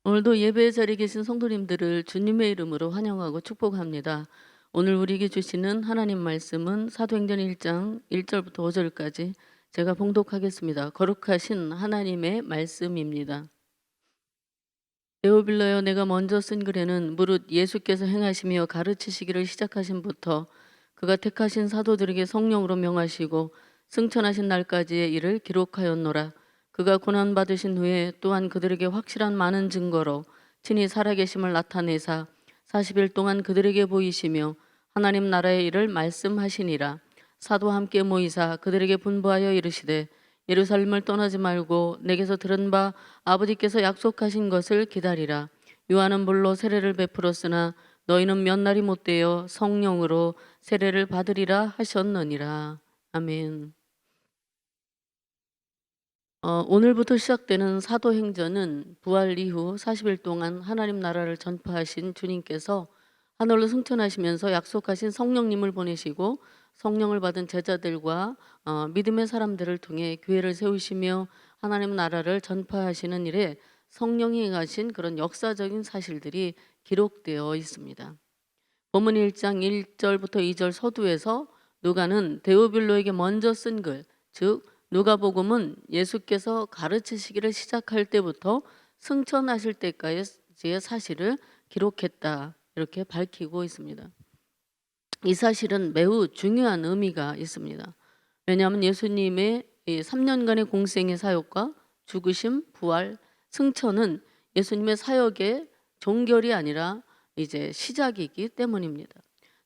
오늘도 예배 자리에 계신 성도님들을 주님의 이름으로 환영하고 축복합니다. 오늘 우리에게 주시는 하나님 말씀은 사도행전 1장 1절부터 5절까지 제가 봉독하겠습니다. 거룩하신 하나님의 말씀입니다. 데오빌러여, 내가 먼저 쓴 글에는 무릇 예수께서 행하시며 가르치시기를 시작하신부터 그가 택하신 사도들에게 성령으로 명하시고 승천하신 날까지의 일을 기록하였노라. 그가 고난받으신 후에 또한 그들에게 확실한 많은 증거로 친히 살아계심을 나타내사 40일 동안 그들에게 보이시며 하나님 나라의 일을 말씀하시니라. 사도와 함께 모이사 그들에게 분부하여 이르시되 예루살렘을 떠나지 말고 내게서 들은 바 아버지께서 약속하신 것을 기다리라. 요한은 물로 세례를 베풀었으나 너희는 몇 날이 못되어 성령으로 세례를 받으리라 하셨느니라. 아멘. 오늘부터 시작되는 사도행전은 부활 이후 40일 동안 하나님 나라를 전파하신 주님께서 하늘로 승천하시면서 약속하신 성령님을 보내시고 성령을 받은 제자들과 믿음의 사람들을 통해 교회를 세우시며 하나님 나라를 전파하시는 일에 성령이 행하신 그런 역사적인 사실들이 기록되어 있습니다. 본문 1장 1절부터 2절 서두에서 누가는 데오빌로에게 먼저 쓴 글, 즉 누가복음은 예수께서 가르치시기를 시작할 때부터 승천하실 때까지의 사실을 기록했다, 이렇게 밝히고 있습니다. 이 사실은 매우 중요한 의미가 있습니다. 왜냐하면 예수님의 3년간의 공생의 사역과 죽으심, 부활, 승천은 예수님의 사역의 종결이 아니라 이제 시작이기 때문입니다.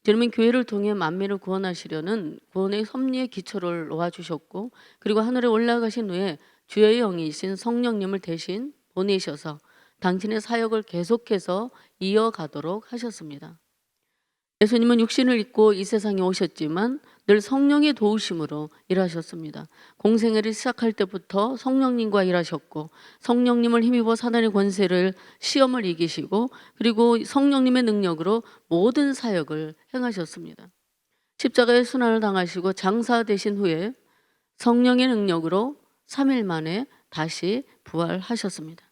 주님은 교회를 통해 만민을 구원하시려는 구원의 섭리의 기초를 놓아주셨고, 그리고 하늘에 올라가신 후에 주의 영이신 성령님을 대신 보내셔서 당신의 사역을 계속해서 이어가도록 하셨습니다. 예수님은 육신을 입고 이 세상에 오셨지만 늘 성령의 도우심으로 일하셨습니다. 공생애를 시작할 때부터 성령님과 일하셨고, 성령님을 힘입어 사단의 권세를, 시험을 이기시고, 그리고 성령님의 능력으로 모든 사역을 행하셨습니다. 십자가의 순환을 당하시고 장사되신 후에 성령의 능력으로 3일 만에 다시 부활하셨습니다.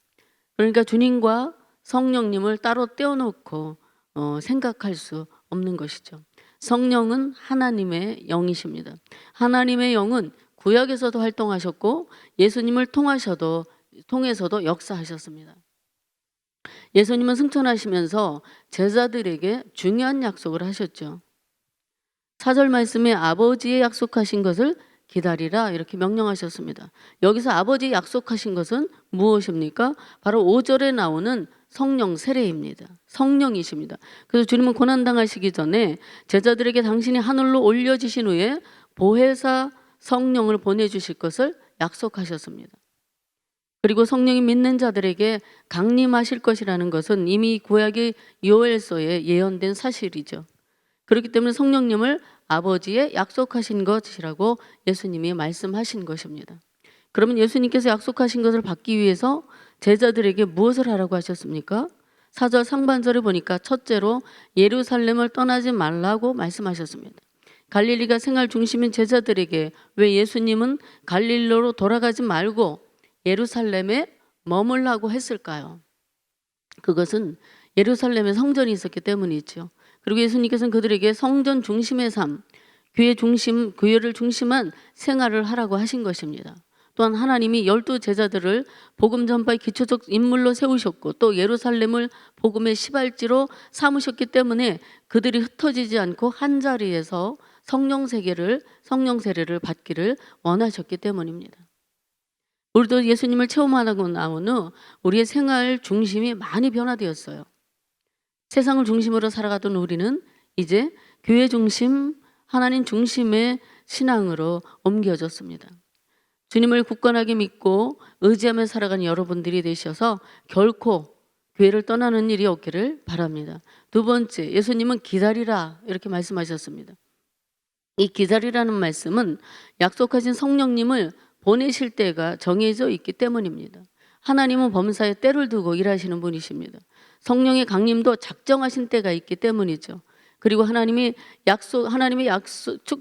그러니까 주님과 성령님을 따로 떼어놓고 생각할 수 없는 것이죠. 성령은 하나님의 영이십니다. 하나님의 영은 구약에서도 활동하셨고 예수님을 통해서도 역사하셨습니다. 예수님은 승천하시면서 제자들에게 중요한 약속을 하셨죠. 4절 말씀에 아버지의 약속하신 것을 기다리라, 이렇게 명령하셨습니다. 여기서 아버지 약속하신 것은 무엇입니까? 바로 5절에 나오는 성령 세례입니다. 성령이십니다. 그래서 주님은 고난당하시기 전에 제자들에게 당신이 하늘로 올려지신 후에 보혜사 성령을 보내주실 것을 약속하셨습니다. 그리고 성령이 믿는 자들에게 강림하실 것이라는 것은 이미 구약의 요엘서에 예언된 사실이죠. 그렇기 때문에 성령님을 아버지의 약속하신 것이라고 예수님이 말씀하신 것입니다. 그러면 예수님께서 약속하신 것을 받기 위해서 제자들에게 무엇을 하라고 하셨습니까? 4절 상반절에 보니까 첫째로 예루살렘을 떠나지 말라고 말씀하셨습니다. 갈릴리가 생활 중심인 제자들에게 왜 예수님은 갈릴리로 돌아가지 말고 예루살렘에 머물라고 했을까요? 그것은 예루살렘에 성전이 있었기 때문이죠. 그리고 예수님께서는 그들에게 성전 중심의 삶, 교회를 중심한 생활을 하라고 하신 것입니다. 또한 하나님이 12 제자들을 복음 전파의 기초적 인물로 세우셨고, 또 예루살렘을 복음의 시발지로 삼으셨기 때문에 그들이 흩어지지 않고 한 자리에서 성령 세례를 받기를 원하셨기 때문입니다. 우리도 예수님을 체험하고 나온 후 우리의 생활 중심이 많이 변화되었어요. 세상을 중심으로 살아가던 우리는 이제 교회 중심, 하나님 중심의 신앙으로 옮겨졌습니다. 주님을 굳건하게 믿고 의지하며 살아가는 여러분들이 되셔서 결코 교회를 떠나는 일이 없기를 바랍니다. 두 번째, 예수님은 기다리라, 이렇게 말씀하셨습니다. 이 기다리라는 말씀은 약속하신 성령님을 보내실 때가 정해져 있기 때문입니다. 하나님은 범사에 때를 두고 일하시는 분이십니다. 성령의 강림도 작정하신 때가 있기 때문이죠. 그리고 하나님의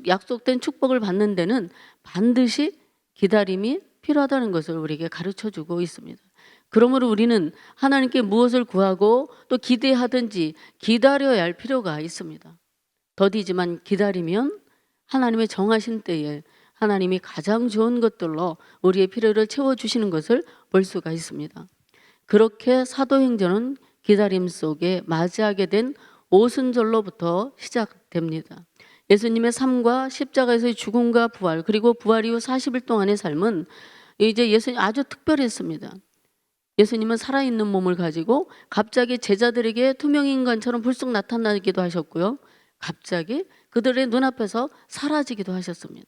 약속된 축복을 받는 데는 반드시 기다림이 필요하다는 것을 우리에게 가르쳐 주고 있습니다. 그러므로 우리는 하나님께 무엇을 구하고 또 기대하든지 기다려야 할 필요가 있습니다. 더디지만 기다리면 하나님의 정하신 때에 하나님이 가장 좋은 것들로 우리의 필요를 채워주시는 것을 볼 수가 있습니다. 그렇게 사도행전은 기다림 속에 맞이하게 된 오순절로부터 시작됩니다. 예수님의 삶과 십자가에서의 죽음과 부활, 그리고 부활 이후 40일 동안의 삶은 이제 예수님 아주 특별했습니다. 예수님은 살아있는 몸을 가지고 갑자기 제자들에게 투명인간처럼 불쑥 나타나기도 하셨고요. 갑자기 그들의 눈앞에서 사라지기도 하셨습니다.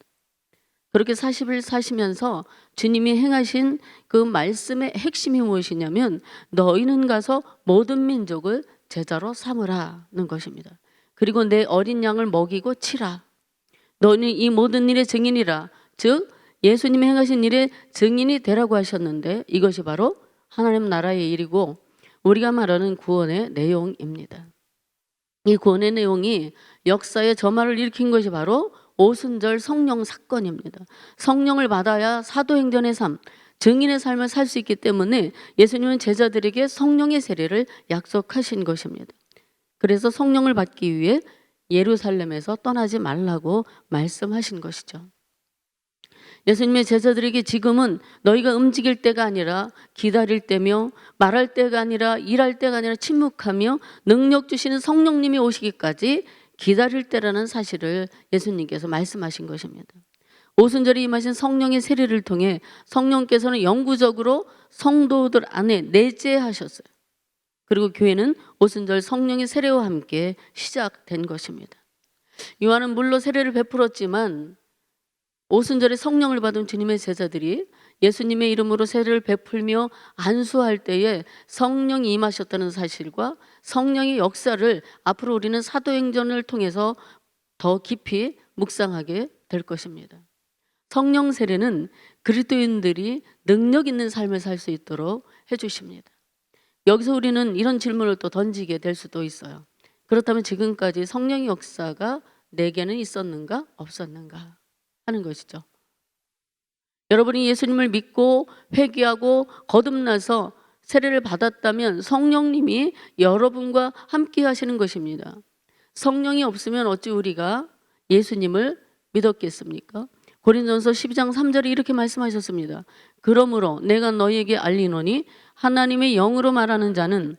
그렇게 40일 사시면서 주님이 행하신 그 말씀의 핵심이 무엇이냐면 너희는 가서 모든 민족을 제자로 삼으라는 것입니다. 그리고 내 어린 양을 먹이고 치라. 너는 이 모든 일의 증인이라. 즉 예수님이 행하신 일의 증인이 되라고 하셨는데 이것이 바로 하나님 나라의 일이고 우리가 말하는 구원의 내용입니다. 이 구원의 내용이 역사의 전말을 일으킨 것이 바로 오순절 성령 사건입니다. 성령을 받아야 사도행전의 삶, 증인의 삶을 살 수 있기 때문에 예수님은 제자들에게 성령의 세례를 약속하신 것입니다. 그래서 성령을 받기 위해 예루살렘에서 떠나지 말라고 말씀하신 것이죠. 예수님의 제자들에게 지금은 너희가 움직일 때가 아니라 기다릴 때며 말할 때가 아니라 일할 때가 아니라 침묵하며 능력 주시는 성령님이 오시기까지 기다릴 때라는 사실을 예수님께서 말씀하신 것입니다. 오순절에 임하신 성령의 세례를 통해 성령께서는 영구적으로 성도들 안에 내재하셨어요. 그리고 교회는 오순절 성령의 세례와 함께 시작된 것입니다. 요한은 물로 세례를 베풀었지만 오순절에 성령을 받은 주님의 제자들이 예수님의 이름으로 세례를 베풀며 안수할 때에 성령이 임하셨다는 사실과 성령의 역사를 앞으로 우리는 사도행전을 통해서 더 깊이 묵상하게 될 것입니다. 성령 세례는 그리스도인들이 능력 있는 삶을 살 수 있도록 해주십니다. 여기서 우리는 이런 질문을 또 던지게 될 수도 있어요. 그렇다면 지금까지 성령의 역사가 내게는 있었는가 없었는가 하는 것이죠. 여러분이 예수님을 믿고 회개하고 거듭나서 세례를 받았다면 성령님이 여러분과 함께 하시는 것입니다. 성령이 없으면 어찌 우리가 예수님을 믿었겠습니까? 고린도전서 12장 3절에 이렇게 말씀하셨습니다. 그러므로 내가 너희에게 알리노니 하나님의 영으로 말하는 자는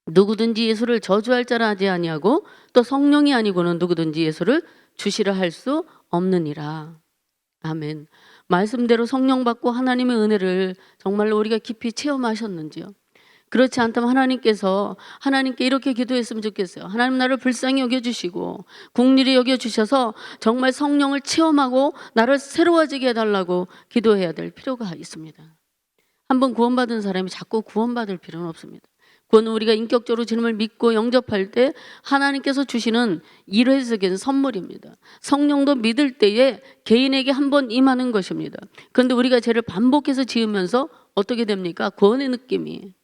누구든지 예수를 저주할 자라 하지 아니하고 또 성령이 아니고는 누구든지 예수를 주시라 할 수 없느니라. 아멘. 말씀대로 성령 받고 하나님의 은혜를 정말로 우리가 깊이 체험하셨는지요? 그렇지 않다면 하나님께 이렇게 기도했으면 좋겠어요. 하나님 나를 불쌍히 여겨주시고 긍휼히 여겨주셔서 정말 성령을 체험하고 나를 새로워지게 해달라고 기도해야 될 필요가 있습니다. 한번 구원받은 사람이 자꾸 구원받을 필요는 없습니다. 그건 우리가 인격적으로 주님을 믿고 영접할 때 하나님께서 주시는 일회적인 선물입니다. 성령도 믿을 때에 개인에게 한번 임하는 것입니다. 그런데 우리가 죄를 반복해서 지으면서 어떻게 됩니까? 구원의 느낌이,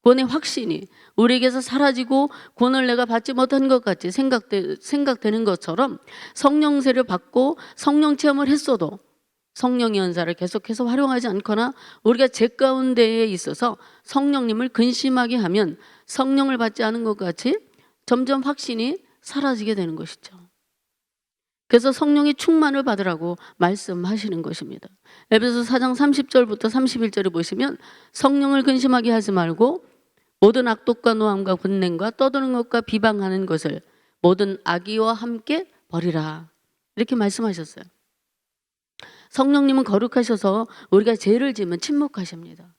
구원의 확신이 우리에게서 사라지고 구원을 내가 받지 못한 것 같이 생각되는 것처럼 성령 세례를 받고 성령 체험을 했어도 성령의 은사를 계속해서 활용하지 않거나 우리가 죄 가운데에 있어서 성령님을 근심하게 하면 성령을 받지 않은 것 같이 점점 확신이 사라지게 되는 것이죠. 그래서 성령의 충만을 받으라고 말씀하시는 것입니다. 에베소서 4장 30절부터 31절을 보시면 성령을 근심하게 하지 말고 모든 악독과 노함과 분냄과 떠드는 것과 비방하는 것을 모든 악의와 함께 버리라 이렇게 말씀하셨어요. 성령님은 거룩하셔서 우리가 죄를 지으면 침묵하십니다.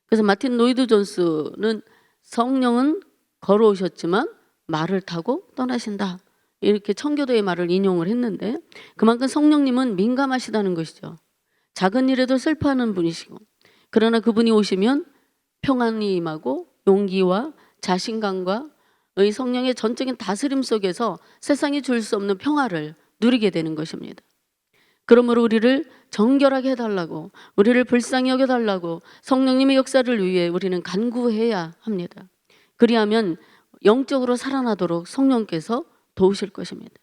그래서 마틴 로이드 존스는 성령은 걸어오셨지만 말을 타고 떠나신다 이렇게 청교도의 말을 인용을 했는데 그만큼 성령님은 민감하시다는 것이죠. 작은 일에도 슬퍼하는 분이시고 그러나 그분이 오시면 평안이 임하고 용기와 자신감과 이 성령의 전적인 다스림 속에서 세상이 줄 수 없는 평화를 누리게 되는 것입니다. 그러므로 우리를 정결하게 해달라고 우리를 불쌍히 여겨달라고 성령님의 역사를 위해 우리는 간구해야 합니다. 그리하면 영적으로 살아나도록 성령께서 도우실 것입니다.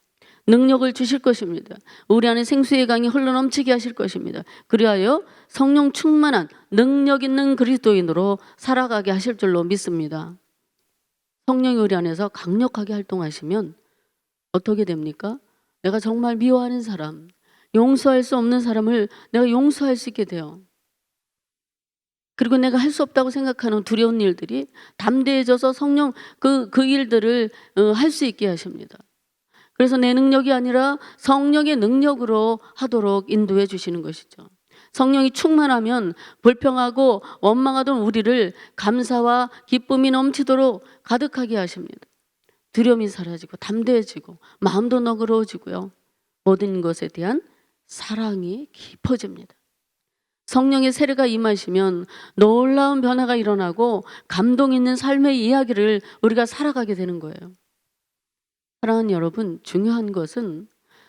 능력을 주실 것입니다. 우리 안에 생수의 강이 흘러넘치게 하실 것입니다. 그리하여 성령 충만한 능력 있는 그리스도인으로 살아가게 하실 줄로 믿습니다. 성령이 우리 안에서 강력하게 활동하시면 어떻게 됩니까? 내가 정말 미워하는 사람, 용서할 수 없는 사람을 내가 용서할 수 있게 돼요. 그리고 내가 할 수 없다고 생각하는 두려운 일들이 담대해져서 성령 그 일들을 할 수 있게 하십니다. 그래서 내 능력이 아니라 성령의 능력으로 하도록 인도해 주시는 것이죠. 성령이 충만하면 불평하고 원망하던 우리를 감사와 기쁨이 넘치도록 가득하게 하십니다. 두려움이 사라지고 담대해지고 마음도 너그러워지고요. 모든 것에 대한 사랑이 깊어집니다. 성령의 세례가 임하시면 놀라운 변화가 일어나고 감동 있는 삶의 이야기를 우리가 살아가게 되는 거예요. 사랑하는 여러분, 중요한 것은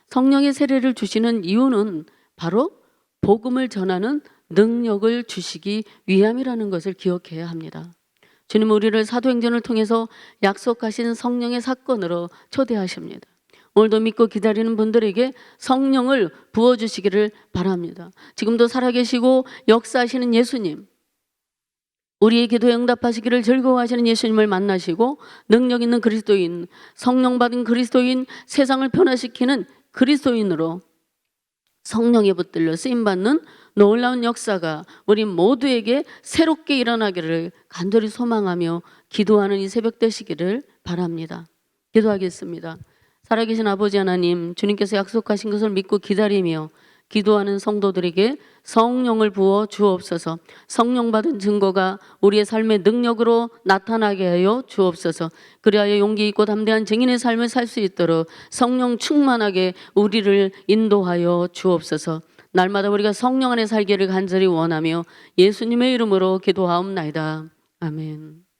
성령의 세례를 주시는 이유는 바로 복음을 전하는 능력을 주시기 위함이라는 것을 기억해야 합니다. 주님은 우리를 사도행전을 통해서 약속하신 성령의 사건으로 초대하십니다. 오늘도 믿고 기다리는 분들에게 성령을 부어주시기를 바랍니다. 지금도 살아계시고 역사하시는 예수님, 우리의 기도에 응답하시기를 즐거워하시는 예수님을 만나시고 능력 있는 그리스도인, 성령 받은 그리스도인, 세상을 변화시키는 그리스도인으로 성령에 붙들려 쓰임받는 놀라운 역사가 우리 모두에게 새롭게 일어나기를 간절히 소망하며 기도하는 이 새벽 되시기를 바랍니다. 기도하겠습니다. 살아계신 아버지 하나님, 주님께서 약속하신 것을 믿고 기다리며 기도하는 성도들에게 성령을 부어 주옵소서. 성령 받은 증거가 우리의 삶의 능력으로 나타나게 하여 주옵소서. 그리하여 용기 있고 담대한 증인의 삶을 살 수 있도록 성령 충만하게 우리를 인도하여 주옵소서. 날마다 우리가 성령 안에 살기를 간절히 원하며 예수님의 이름으로 기도하옵나이다. 아멘.